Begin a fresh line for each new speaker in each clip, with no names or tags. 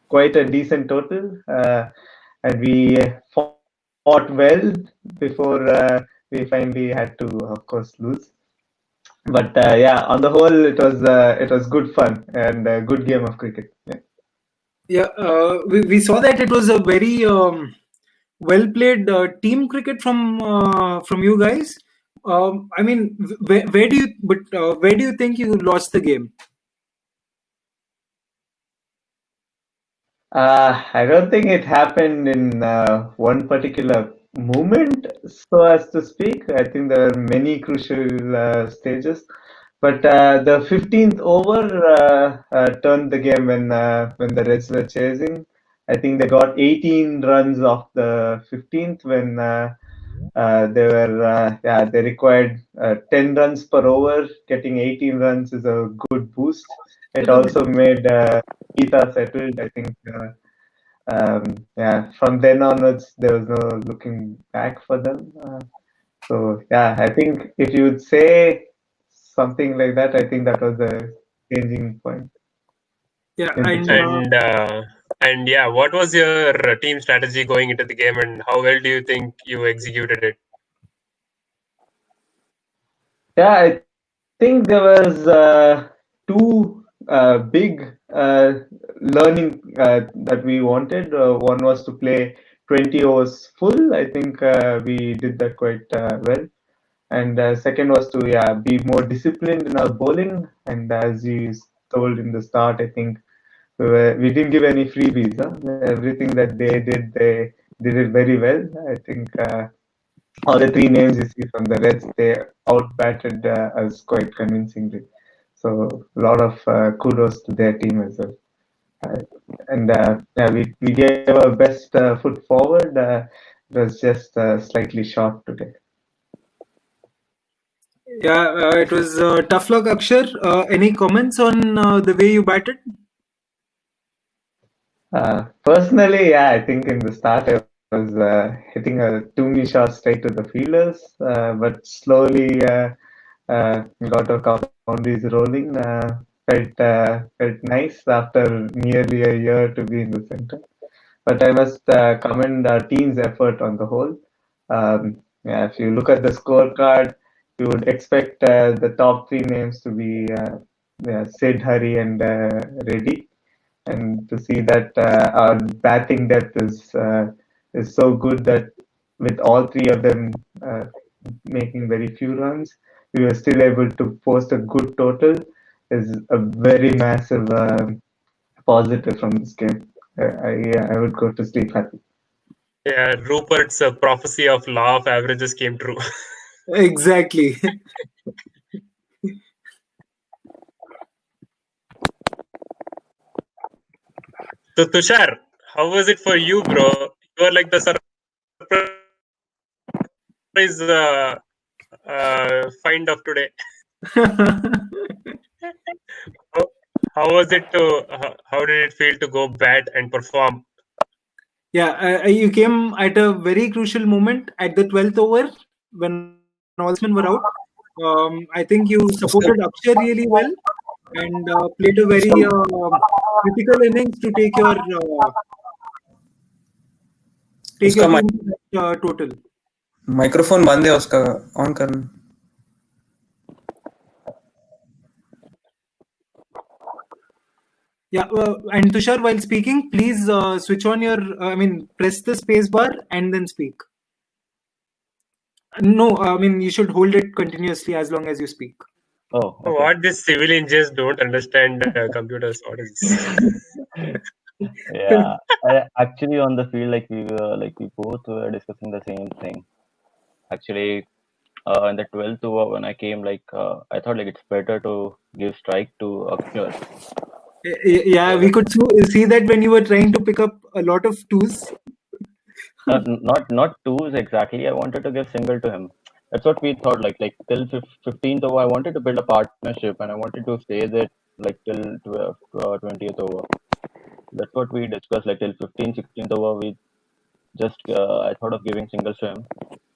quite a decent total, and we fought well before we finally had to, of course, lose. But yeah, on the whole, it was good fun and a good game of cricket. Yeah.
Yeah, we saw that it was a very well played team cricket from you guys. I mean, where do you think you lost the game?
I don't think it happened in one particular moment, so as to speak. I think there are many crucial stages, but the 15th over turned the game when the Reds were chasing. I think they got 18 runs off the 15th when they required 10 runs per over. Getting 18 runs is a good boost. It also made Geeta settled. I think. Yeah, from then onwards, there was no looking back for them. So yeah, I think if you would say something like that, I think that was the changing point.
Yeah,
In the
And yeah, what was your team strategy going into the game, and how well do you think you executed it?
Yeah, I think there was two big learning that we wanted. One was to play 20 overs full. I think we did that quite well. And second was to be more disciplined in our bowling. And as you told in the start, I think we didn't give any freebies. Everything that they did it very well. I think all the three names you see from the Reds, they outbatted us quite convincingly. So a lot of kudos to their team as well. And we gave our best foot forward. It was just slightly short today.
Yeah, it was tough luck, Akshar. Any comments on the way you batted?
Personally, yeah, I think in the start I was hitting a too-many shot straight to the fielders, but slowly got our boundaries rolling. Felt nice after nearly a year to be in the center. But I must commend our team's effort on the whole. Yeah, if you look at the scorecard, you would expect the top three names to be Sid, Hari, and Reddy. And to see that our batting depth is so good that with all three of them making very few runs, we were still able to post a good total is a very massive positive from this game. I would go to sleep happy.
Yeah, Rupert's prophecy of law of averages came true.
Exactly.
So Tushar, how was it for you, bro? You were like the surprise find of today. How was it how did it feel to go bat and perform?
Yeah, you came at a very crucial moment at the 12th over when all the batsmen were out. I think you supported Akshay really well and played a very critical innings to take your team to that total.
Microphone बंद है उसका, on करना.
Yeah, and Tushar, while speaking, please switch on your, press the space bar and then speak. No, you should hold it continuously as long as you speak.
Oh, okay.
What these civilians just don't understand computers. What is this?
Yeah, actually on the field, we both were discussing the same thing. Actually, in the 12th over when I came, I thought it's better to give strike to Akshar.
Yeah, we could see that when you were trying to pick up a lot of twos.
Not twos exactly. I wanted to give single to him. That's what we thought. Till 15th over, I wanted to build a partnership and I wanted to stay there till 20th over. That's what we discussed. Till 15th, 16th over, we just I thought of giving singles to him,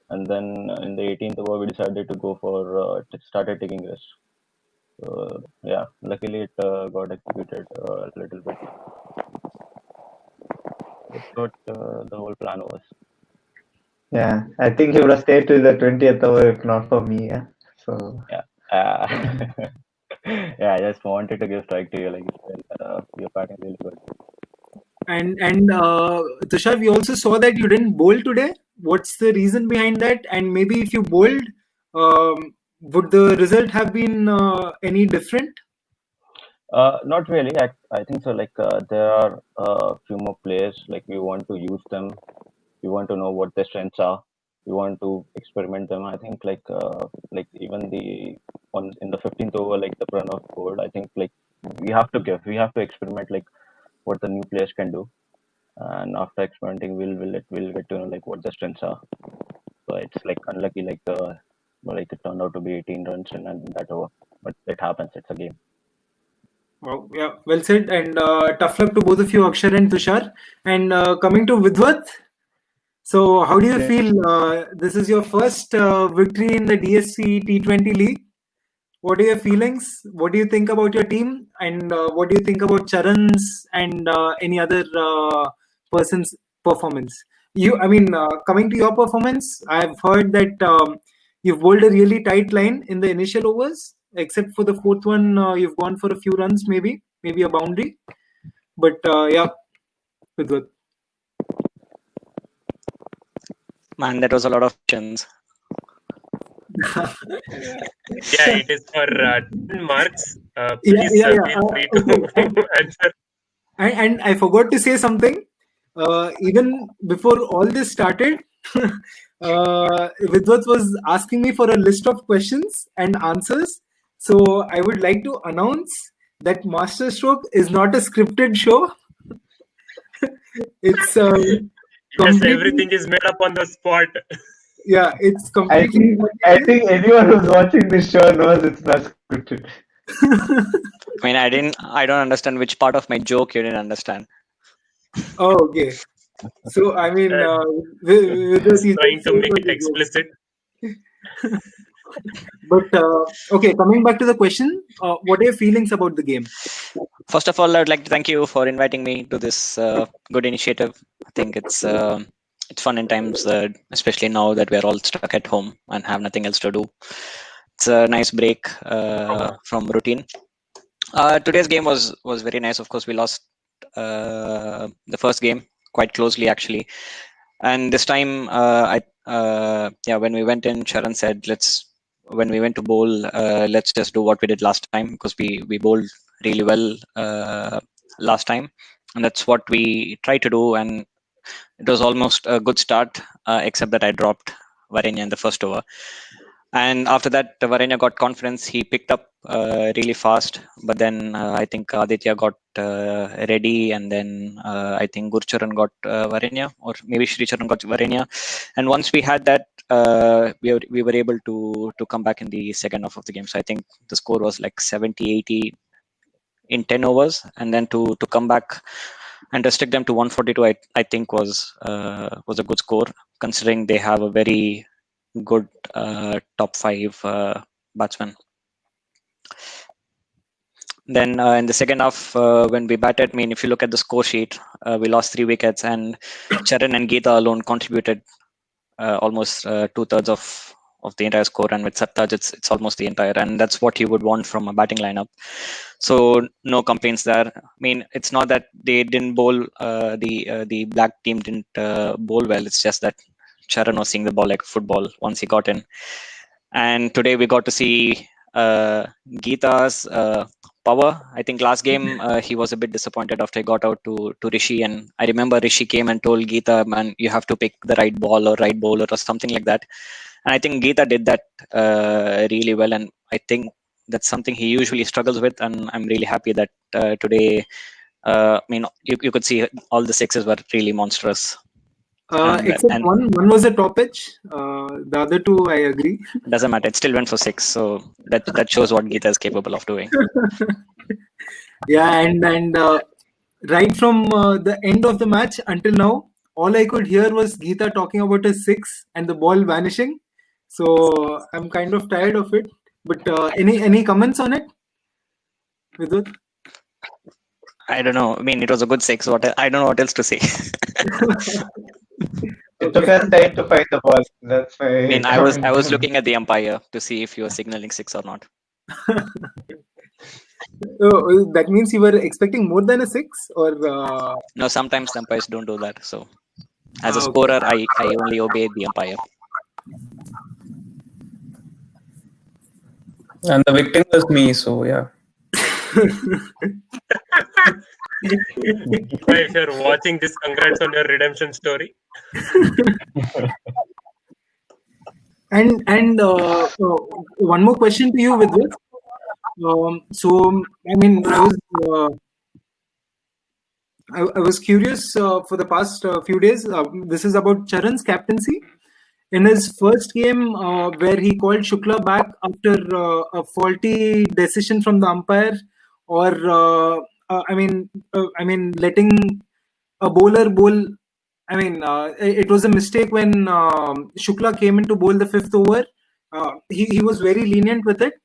and then in the 18th over, we decided to go for started taking rest. So yeah, luckily it got executed a little bit. That's what the whole plan was.
Yeah, I think he would have stayed to the 20th over if not for me. Yeah. So
Yeah. Yeah, I just wanted to give strike to you. Like, your batting really good.
And Tushar, we also saw that you didn't bowl today. What's the reason behind that? And maybe if you bowled, would the result have been any different?
Not really. I think so. Like, there are a few more players. Like, we want to use them. We want to know what their strengths are. We want to experiment them. I think like even in the 15th over, like the Pranav board, I think like we have to experiment like what the new players can do. And after experimenting, we'll get to know like what the strengths are. So it's like unlucky like it turned out to be 18 runs in that over, but it happens. It's a game.
Wow, yeah, well said. And tough luck to both of you, Akshar and Tushar. And coming to Vidwat, so how do you feel? This is your first victory in the DSV T20 League. What are your feelings? What do you think about your team? And what do you think about Charan's and any other person's performance? Coming to your performance, I've heard that you've bowled a really tight line in the initial overs, except for the fourth one, you've gone for a few runs, maybe a boundary. But yeah, Vidwat.
Man, that was a lot of questions.
Yeah, it is for 10 marks. Please feel free to answer.
And I forgot to say something. Even before all this started, Vidwat was asking me for a list of questions and answers. So I would like to announce that MasterStroke is not a scripted show. It's
Yes, everything is made up on the spot.
Yeah, it's completely.
I think anyone who's watching this show knows it's not scripted.
I mean, I don't understand which part of my joke you didn't understand.
Oh, okay. So I mean,
Trying to make it explicit.
But okay, coming back to the question, what are your feelings about the game?
First of all, I'd like to thank you for inviting me to this good initiative. I think it's fun in times, especially now that we're all stuck at home and have nothing else to do. It's a nice break from routine. Today's game was very nice. Of course, we lost the first game quite closely, actually. And this time, when we went in, Sharan said, when we went to bowl, let's just do what we did last time, because we bowled really well last time, and that's what we tried to do. And it was almost a good start, except that I dropped Varenya in the first over. And after that, Varenya got confidence. He picked up really fast, but then I think Aditya got ready, and then I think Gurcharan got Varenya, or maybe Sricharan got Varenya. And once we had that, we were able to come back in the second half of the game. So I think the score was like 70-80 in 10 overs, and then to come back and restrict them to 142, I think was a good score, considering they have a very good top 5 batsmen. Then in the second half, when we batted, I mean, if you look at the score sheet, we lost 3 wickets, and Charan and Geeta alone contributed almost 2/3 of the entire score, and with Sartaj, it's almost the entire, and that's what you would want from a batting lineup. So no complaints there. I mean, it's not that they didn't bowl, the black team didn't bowl well. It's just that Charan was seeing the ball like football once he got in. And today we got to see Geeta's power. I think last game he was a bit disappointed after he got out to Rishi, and I remember Rishi came and told Geeta, man, you have to pick the right ball or right bowler or something like that. And I think Geeta did that really well, and I think that's something he usually struggles with, and I'm really happy that today, I mean, you could see all the sixes were really monstrous.
Except one was a top pitch. The other two, I agree.
Doesn't matter. It still went for 6, so that shows what Geeta is capable of doing.
Yeah, and right from the end of the match until now, all I could hear was Geeta talking about a 6 and the ball vanishing. So I'm kind of tired of it. But any comments on it, Vidwat?
I don't know. I mean, it was a good 6. I don't know what else to say.
It took us time to find the ball. That's
I
my
mean, I
comment.
was looking at the umpire to see if he was signaling 6 or not.
That means you were expecting more than a 6, or
No, sometimes the umpires don't do that. So, as a
okay.
scorer, I only obey the umpire.
And the victim was me, so yeah.
If you're watching this, congrats on your redemption story.
And one more question to you with this. So I mean, I was curious for the past few days. This is about Charan's captaincy. In his first game, where he called Shukla back after a faulty decision from the umpire, or I mean, letting a bowler bowl. I mean, it was a mistake when Shukla came in to bowl the 5th over. He was very lenient with it.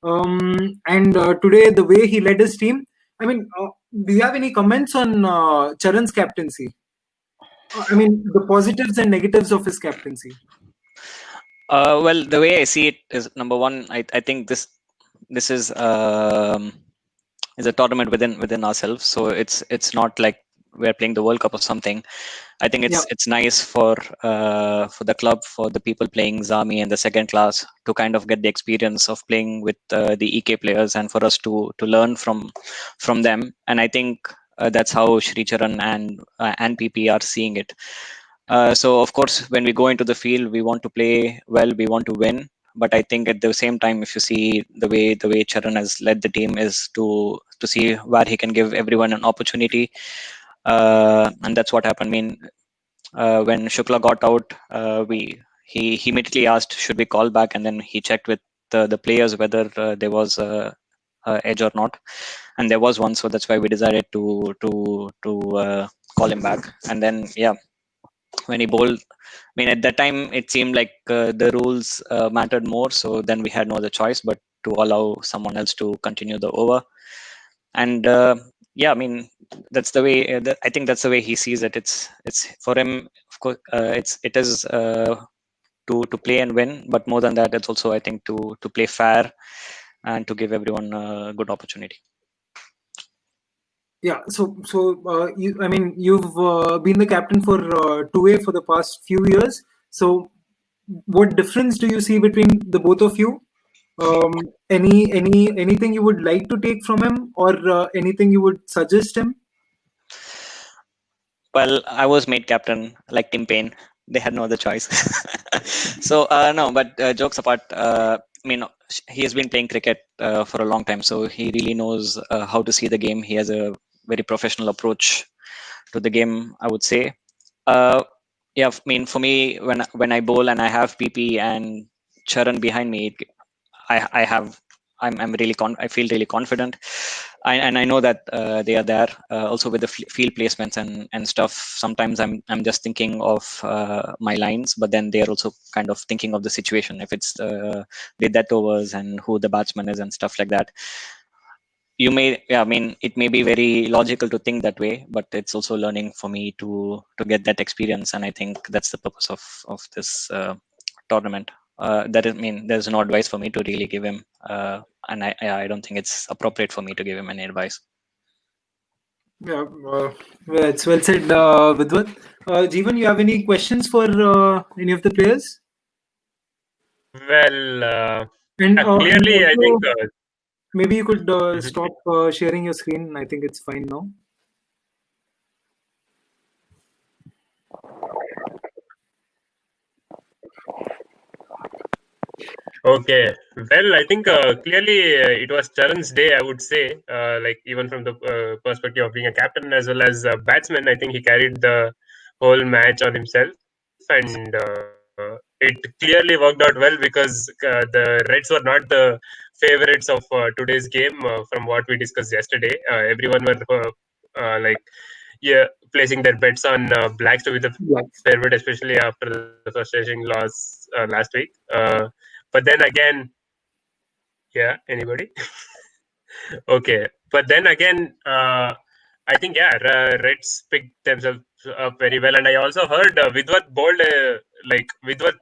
And today, the way he led his team. I mean, do you have any comments on Charan's captaincy? I mean, the positives and negatives of his captaincy.
Well, the way I see it is, number one, I think this is a tournament within ourselves. So it's not like we're playing the World Cup or something. I think it's nice for the club, for the people playing Zami and the second class, to kind of get the experience of playing with the EK players, and for us to learn from them. And I think that's how Sri Charan and PP are seeing it. So of course, when we go into the field, we want to play well, we want to win. But I think at the same time, if you see the way Charan has led the team, is to see where he can give everyone an opportunity. And that's what happened. I mean, when Shukla got out, he immediately asked, should we call back? And then he checked with the players whether there was a edge or not, and there was one. So that's why we decided to call him back. And then when he bowled, I mean, at that time it seemed like the rules mattered more. So then we had no other choice but to allow someone else to continue the over. And I mean, that's the way. I think that's the way he sees it. It's for him, of course. It is to play and win, but more than that, it's also, I think, to play fair and to give everyone a good opportunity.
Yeah. So you've been the captain for 2A for the past few years. So, what difference do you see between the both of you? Anything you would like to take from him, or anything you would suggest him?
Well, I was made captain like Tim Payne. They had no other choice. So no, but jokes apart, I mean, he has been playing cricket for a long time, so he really knows how to see the game. He has a very professional approach to the game, I would say. I mean, for me, when I bowl and I have PP and Charan behind me, I'm really I feel really confident, and I know that they are there. Also with the field placements and stuff, sometimes I'm just thinking of my lines, but then they are also kind of thinking of the situation, if it's the death overs and who the batsman is and stuff like that. I mean, it may be very logical to think that way, but it's also learning for me to get that experience, and I think that's the purpose of this tournament. That is, I mean, there's no advice for me to really give him, and I don't think it's appropriate for me to give him any advice.
Yeah, it's well said, Vidwat. Jeevan, you have any questions for any of the players?
Well,
And
clearly, I think
maybe you could stop sharing your screen. I think it's fine now.
Okay. Well, I think clearly it was Charan's day, I would say. Like, even from the perspective of being a captain as well as a batsman, I think he carried the whole match on himself. And it clearly worked out well, because the Reds were not the favorites of today's game from what we discussed yesterday. Everyone were placing their bets on Blacks to be the favorite, especially after the frustrating loss last week. But then again, anybody? Okay. But then again, I think Reds picked themselves up very well, and I also heard Vidwat bowled Vidwat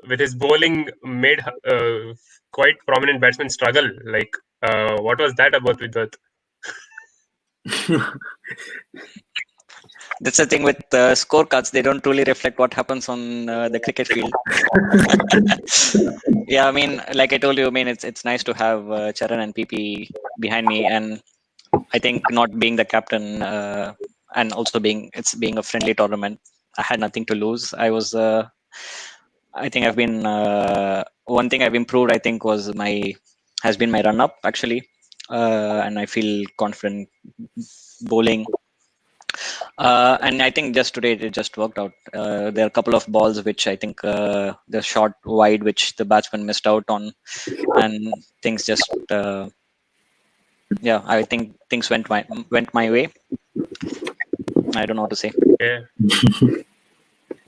with his bowling made quite prominent batsmen struggle. What was that about Vidwat?
That's the thing with scorecards; they don't truly reflect what happens on the cricket field. Yeah, I mean, like I told you, I mean, it's nice to have Charan and PP behind me, and I think not being the captain and also being a friendly tournament, I had nothing to lose. I think I've been one thing I've improved. I think has been my run up actually, and I feel confident bowling. And I think just today it just worked out. There are a couple of balls which I think they're shot wide, which the batsman missed out on, and things just I think things went my way. I don't know what to say.
Yeah.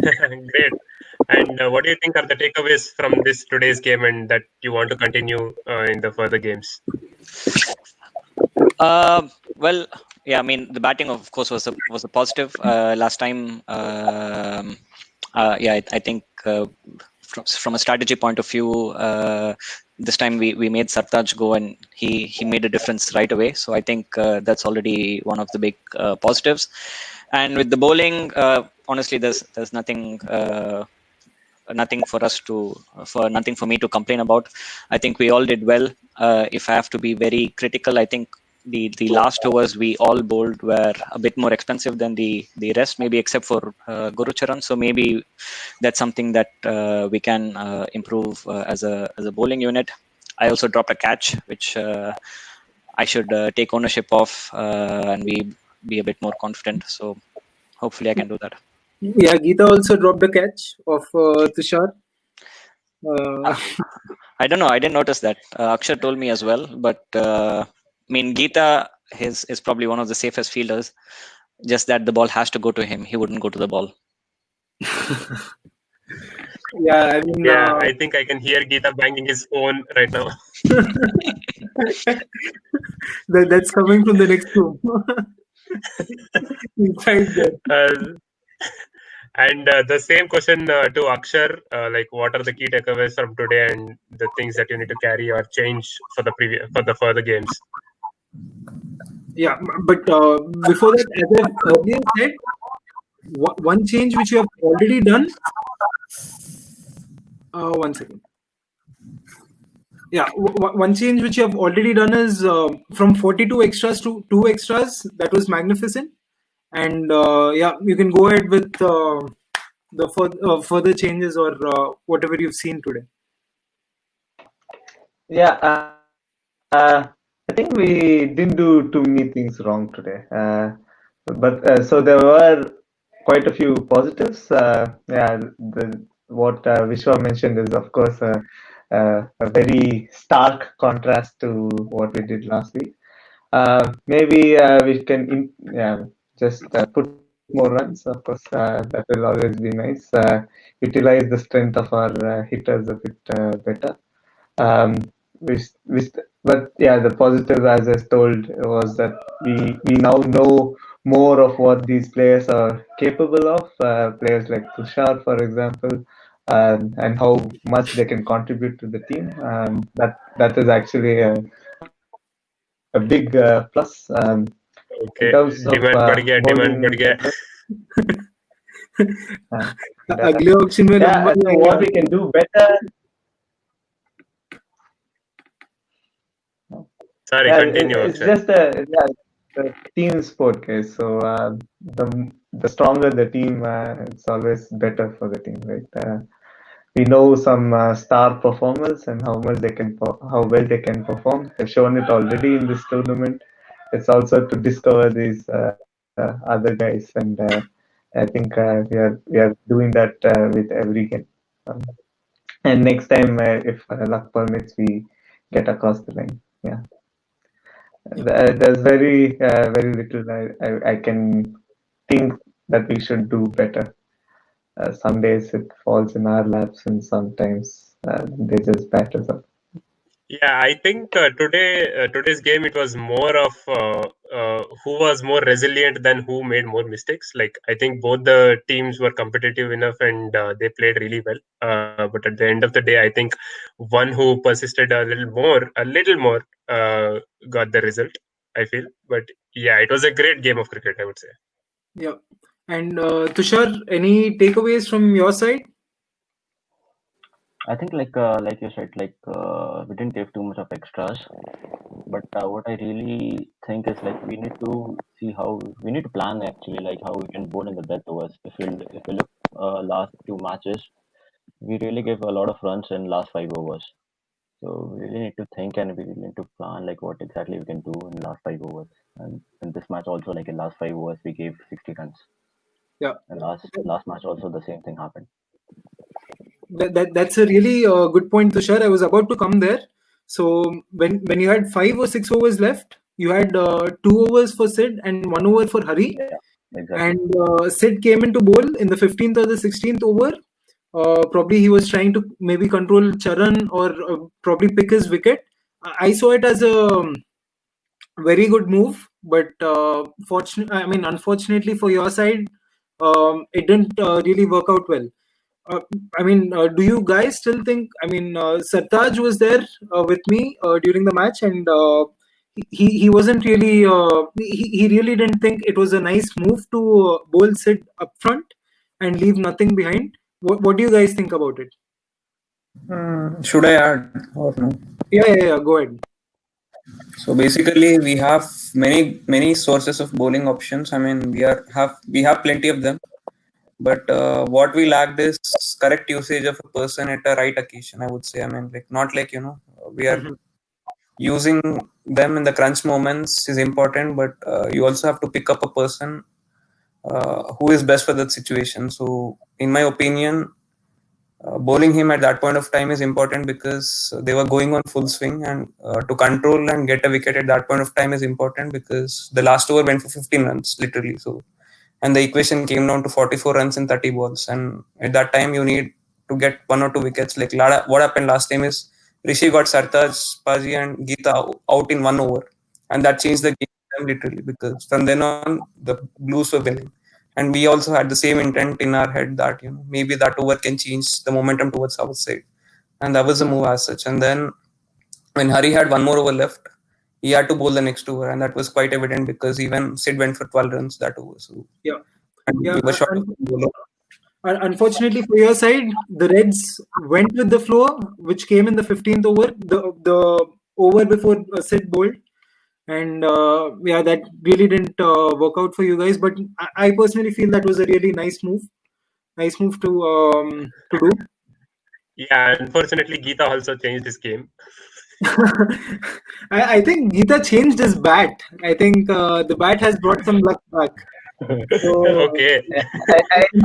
Great. And what do you think are the takeaways from today's game, and that you want to continue in the further games?
Well, yeah, I mean the batting of course was a positive. Last time, I think from a strategy point of view, this time we made Sartaj go, and he made a difference right away. So I think that's already one of the big positives. And with the bowling, honestly, there's nothing nothing for me to complain about. I think we all did well. If I have to be very critical, I think the last overs we all bowled were a bit more expensive than the rest, maybe except for Gurucharan. So maybe that's something that we can improve as a bowling unit. I also dropped a catch, which I should take ownership of and be a bit more confident. So hopefully I can do that.
Yeah, Geeta also dropped a catch of Tushar.
I don't know. I didn't notice that. Akshar told me as well. But I mean, Geeta is probably one of the safest fielders. Just that the ball has to go to him. He wouldn't go to the ball.
Yeah, I mean,
I think I can hear Geeta banging his phone right now.
that's coming from the next room. Inside there.
And the same question to Akshar, what are the key takeaways from today and the things that you need to carry or change for the further games?
Yeah, but before that, as I've earlier said, one change which you have already done. One second. Yeah, one change which you have already done is from 42 extras to 2 extras. That was magnificent. And you can go ahead with the further changes or whatever you've seen today.
Yeah, I think we didn't do too many things wrong today. But so there were quite a few positives. What Vishwa mentioned is, of course, a very stark contrast to what we did last week. Maybe we can just put more runs. Of course, that will always be nice. Utilize the strength of our hitters a bit better. But yeah, the positive, as I told, was that we now know more of what these players are capable of. Players like Tushar, for example, and how much they can contribute to the team. That is actually a big plus.
Okay,
in terms of
demand बढ़ गया, demand बढ़ गया.
अगले option में
so what we can do better.
Sorry, continue.
It's just a team sport, guys. So the stronger the team, it's always better for the team, right? We know some star performers and how well they can perform. They've shown it already in this tournament. It's also to discover these other guys, and I think we are doing that with every game. And next time, if luck permits, we get across the line. Yeah. There's very little I can think that we should do better. Some days it falls in our laps, and sometimes they just bat us up.
Yeah, I think today's game, it was more of who was more resilient than who made more mistakes. Like, I think both the teams were competitive enough and they played really well. But at the end of the day, I think one who persisted a little more, got the result, I feel. But yeah, it was a great game of cricket, I would say.
Yeah. And Tushar, any takeaways from your side?
I think like you said, we didn't give too much of extras, but what I really think is like we need to plan actually like how we can bowl in the death overs. If you look last two matches, we really gave a lot of runs in last 5 overs. So we really need to think and we really need to plan like what exactly we can do in last 5 overs. And in this match also, like in last 5 overs, we gave 60 runs.
Yeah.
And last match also the same thing happened.
That's a really good point, Tushar. I was about to come there. So when you had 5 or 6 overs left, you had 2 overs for Sid and 1 over for Hari.
Yeah, exactly.
And Sid came into bowl in the 15th or the 16th over. Probably he was trying to maybe control Charan or probably pick his wicket. I saw it as a very good move, but unfortunately for your side, it didn't really work out well. Do you guys still think? Sartaj was there with me during the match, and he wasn't really. He really didn't think it was a nice move to bowl Sid up front and leave nothing behind. What do you guys think about it?
Should I add or no?
Yeah. Go ahead.
So basically, we have many sources of bowling options. I mean, we have plenty of them, but what we lacked is correct usage of a person at a right occasion, I would say. I mean, like not like we are using them in the crunch moments is important, but you also have to pick up a person who is best for that situation. So, in my opinion, bowling him at that point of time is important because they were going on full swing, and to control and get a wicket at that point of time is important because the last over went for 15 runs literally. So, and the equation came down to 44 runs in 30 balls, and at that time you need to get 1 or 2 wickets. Like what happened last time is Rishi got Sartaj, Paji and Geeta out in 1 over, and that changed the game literally because from then on the Blues were winning. And we also had the same intent in our head that maybe that over can change the momentum towards our side, and that was a move as such. And then when Hari had 1 more over left, he had to bowl the next over, and that was quite evident because even Sid went for 12 runs that over. So
yeah.
We were short of bowler.
Unfortunately for your side, the Reds went with the flow, which came in the 15th over, the over before Sid bowled. And that really didn't work out for you guys. But I personally feel that was a really nice move to do.
Yeah, unfortunately, Geeta also changed his game.
I think Geeta changed his bat. I think the bat has brought some luck back. So,
Okay.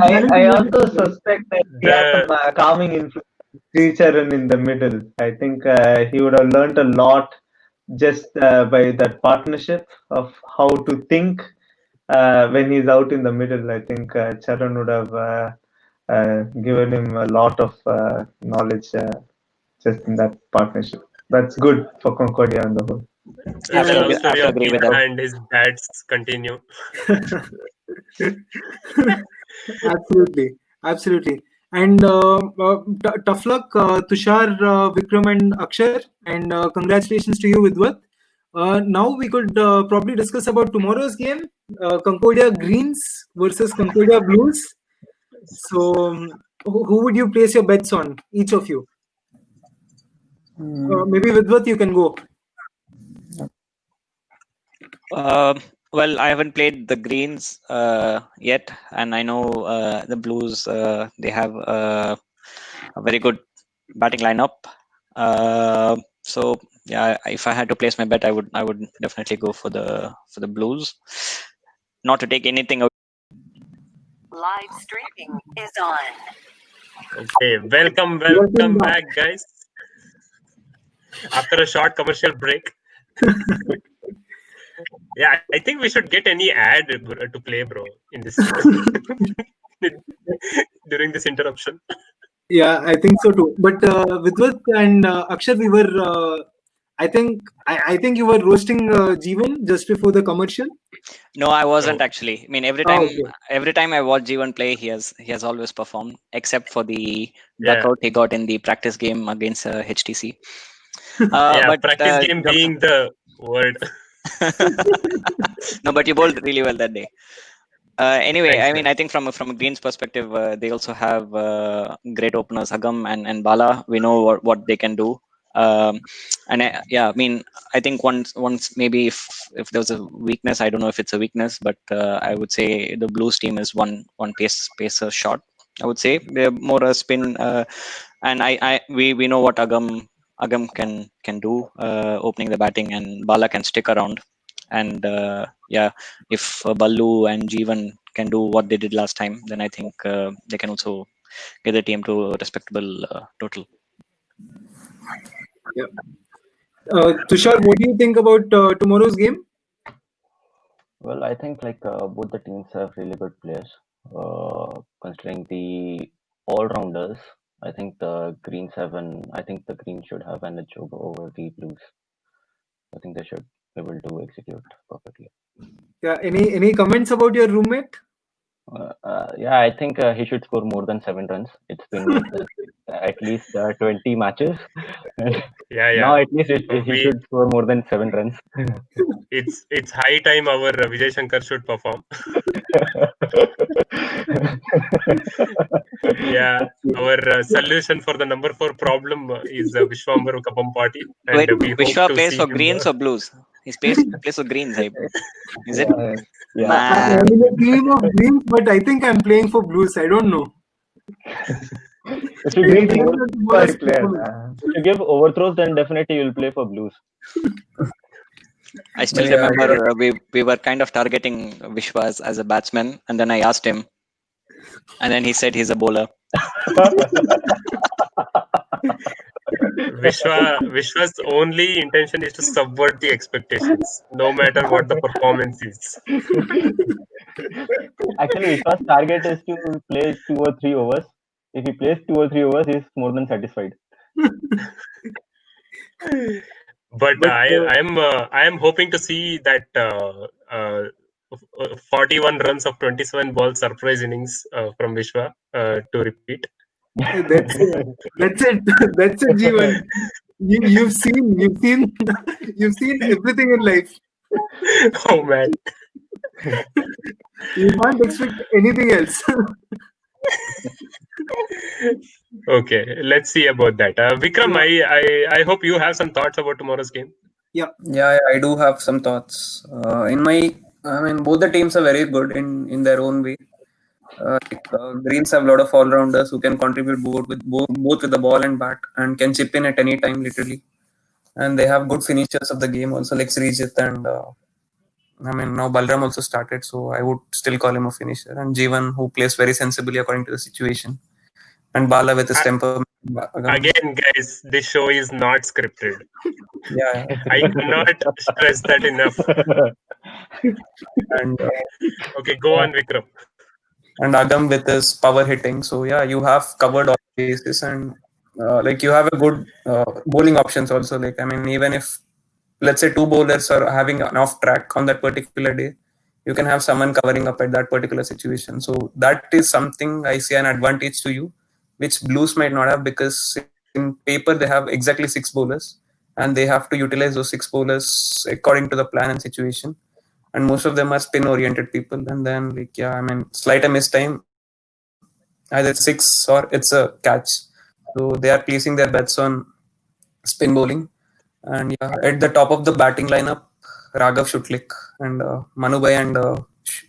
I also suspect that he has some calming influence Charan in the middle. I think he would have learned a lot just by that partnership of how to think when he's out in the middle. I think Charan would have given him a lot of knowledge just in that partnership. That's good for Concordia on the whole.
The love story of Geeta and his bats continue.
Absolutely. And tough luck, Tushar, Vikram, and Akshar. And congratulations to you, Vidwat. Now we could probably discuss about tomorrow's game, Concordia Greens versus Concordia Blues. So, who would you place your bets on, each of you? Maybe Vidwat, you can go.
Well, I haven't played the Greens yet, and I know the Blues. They have a very good batting lineup. So yeah, if I had to place my bet, I would definitely go for the Blues. Not to take anything out.
Live streaming is on.
Okay, welcome back, guys. After a short commercial break. Yeah, I think we should get any ad to play, bro, in this during this interruption.
Yeah, I think so too. But Vidwat and Akshar, we were I think you were roasting Jeevan just before the commercial.
No, I wasn't
Oh.
actually. I mean, every
Oh,
time
okay.
every time I watch Jeevan play, he has always performed, except for the
Yeah.
duckout he got in the practice game against HTC.
Yeah,
But
practice game being the word.
no, but you bowled really well that day. Anyway,
Thanks,
I mean,
man.
I think from a Greens perspective, they also have great openers, Agam and Bala. We know what they can do. And I mean, I think once maybe if there was a weakness, I don't know if it's a weakness, but I would say the Blues team is one pacer short. I would say they're more a spin, and we know what Agam can do, opening the batting, and Bala can stick around. And if Ballu and Jeevan can do what they did last time, then I think they can also get the team to a respectable total.
Yeah. Tushar, what do you think about tomorrow's game?
Well, I think both the teams have really good players. Considering the all-rounders, I think the Greens should have an edge over the Blues. I think they should be able to execute perfectly.
Yeah. Any comments about your roommate?
Yeah, I think he should score more than 7 runs. It's been at least 20 matches.
Yeah, yeah.
Now at least he
We-
should score more than 7 runs.
It's high time our Vijay Shankar should perform. Yeah, our solution for the number 4 problem is Vishwambar Kapampati, and
Wait,
we hope
Vishwa
to
plays
see
for
him,
Greens or Blues? He plays for Greens, is it?
Yeah.
I'm in a team of Greens, but I think I'm playing for Blues. I don't know.
If you give
Player.
overthrows, then definitely you'll play for Blues.
I still
Yeah,
remember we were kind of targeting Vishwa as a batsman, and then I asked him, and then he said he's a bowler.
Vishwa's only intention is to subvert the expectations, no matter what the performance is.
Actually, Vishwa's target is to play 2 or 3 overs. If he plays 2 or 3 overs, he's more than satisfied.
But I am hoping to see that 41 runs of 27 balls surprise innings from Vishwa to repeat.
That's it. That's it, Jeevan. You've seen everything in life.
Oh man.
You can't expect anything else.
Okay, let's see about that. Vikram, I hope you have some thoughts about tomorrow's game.
Yeah, I do have some thoughts. Both the teams are very good in their own way. Greens have a lot of all-rounders who can contribute both with the ball and bat, and can chip in at any time, literally. And they have good finishers of the game also, like Srijit and now Balram also started, so I would still call him a finisher. And Jeevan, who plays very sensibly according to the situation, and Bala with his temper.
Again, guys, this show is not scripted.
Yeah.
I cannot stress that enough.
And
okay, go on, Vikram.
And Agam with his power hitting. So yeah, you have covered all bases, and you have a good bowling options also. Even if let's say 2 bowlers are having an off track on that particular day, you can have someone covering up at that particular situation. So that is something I see an advantage to you, which Blues might not have, because in paper they have exactly 6 bowlers, and they have to utilize those 6 bowlers according to the plan and situation. And most of them are spin-oriented people, and then slight a miss time, either it's 6 or it's a catch. So they are placing their bets on spin bowling. And at the top of the batting lineup, Raghav should click, and Manubhai and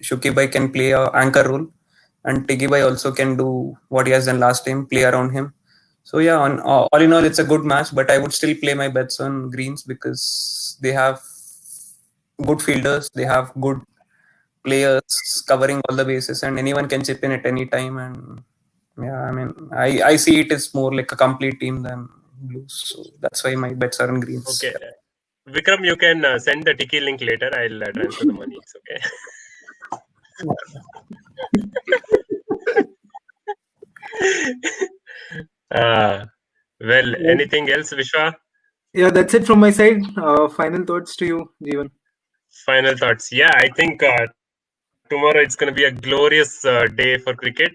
Shukibhai can play a anchor role, and Tigibhai also can do what he has done last time, play around him. So all in all, it's a good match, but I would still play my bets on Greens because they have good fielders, they have good players covering all the bases, and anyone can chip in at any time. And I see it as more like a complete team than Blues, so that's why my bets are on Greens.
Okay, Vikram, you can send the Tiki link later. I'll transfer the money. It's okay. Well, anything else, Vishwa?
Yeah, that's it from my side. Final thoughts to you, Jeevan.
Final thoughts. Yeah, I think tomorrow it's going to be a glorious day for cricket.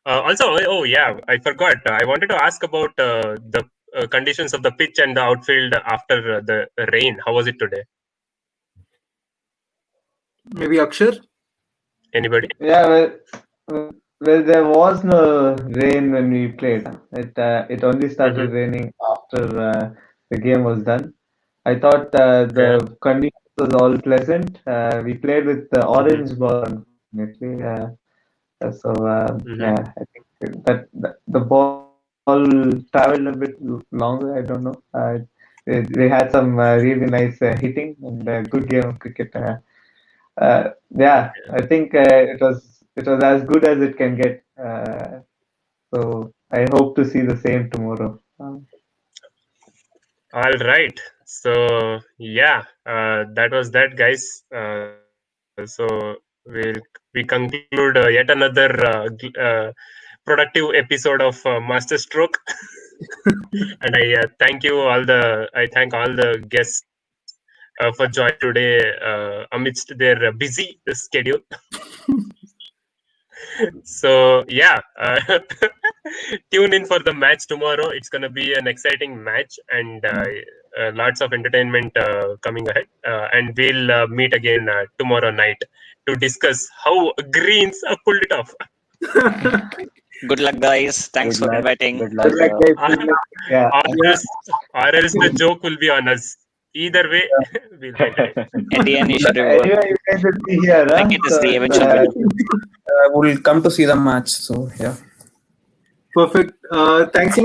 Also, oh yeah, I forgot. I wanted to ask about the conditions of the pitch and the outfield after the rain. How was it today?
Maybe Akshar?
Anybody?
Yeah, well, there was no rain when we played. It only started raining after the game was done. I thought the conditions was all pleasant. We played with the orange ball, unfortunately. So yeah, I think that the ball traveled a bit longer. I don't know. We had some really nice hitting and good game of cricket. Yeah, I think it was as good as it can get. So I hope to see the same tomorrow.
All right. So yeah, that was that, guys. So we conclude yet another productive episode of MasterStroke. And I thank all the guests for joining today amidst their busy schedule. So yeah, tune in for the match tomorrow. It's going to be an exciting match and lots of entertainment coming ahead. And we'll meet again tomorrow night to discuss how Greens pulled it off.
Good luck, guys. Thanks for inviting.
Good luck.
Yeah.
Or else the joke will be on us. Either way, we'll get it.
At the end, you should
Anyway, you guys will be here.
Cricket is the eventual winner.
We'll come to see the match. So yeah.
Perfect. Thanks a lot.